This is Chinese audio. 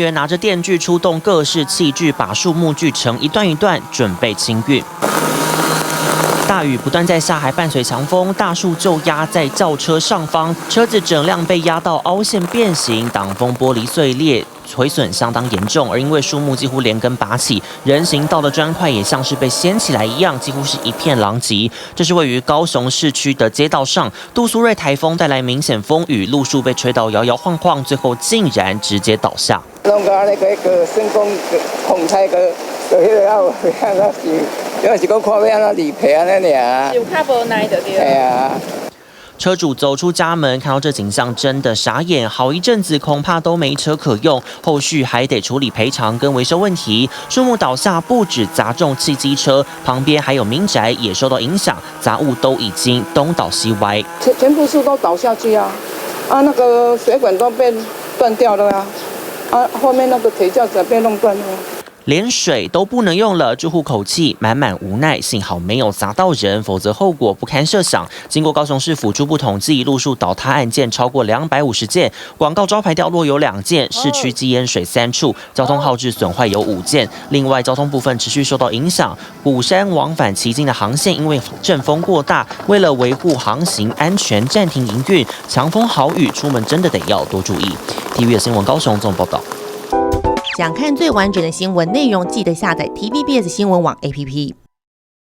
员拿着电锯出动各式器具，把树木锯成一段一段，准备清运。大雨不断在下，还伴随强风，大树就压在轿车上方，车子整辆被压到凹陷变形，挡风玻璃碎裂。毁损相当严重，而因为树木几乎连根拔起，人行道的砖块也像是被掀起来一样，几乎是一片狼藉。这是位于高雄市区的街道上，杜苏芮台风带来明显风雨，路树被吹到摇摇晃晃，最后竟然直接倒下。弄到那个升空控台个，是讲看要安怎理赔安尼尔。有较无耐的对。系啊。车主走出家门，看到这景象，真的傻眼。好一阵子，恐怕都没车可用，后续还得处理赔偿跟维修问题。树木倒下，不止砸中汽机车，旁边还有民宅也受到影响，杂物都已经东倒西歪，全部树都倒下去啊！那个水管都被断掉了啊！后面那个铁架子被弄断了。连水都不能用了，住户口气满满无奈，幸好没有砸到人，否则后果不堪设想。经过高雄市府初步统计，路树倒塌案件超过250件，广告招牌掉落有2件，市区积淹水3处，交通耗质损坏有5件。另外，交通部分持续受到影响，鼓山往返旗津的航线因为阵风过大，为了维护航行安全暂停营运。强风豪雨，出门真的得要多注意。TVBS 新闻高雄综合报道。想看最完整的新闻内容，记得下载 TVBS 新闻网 APP。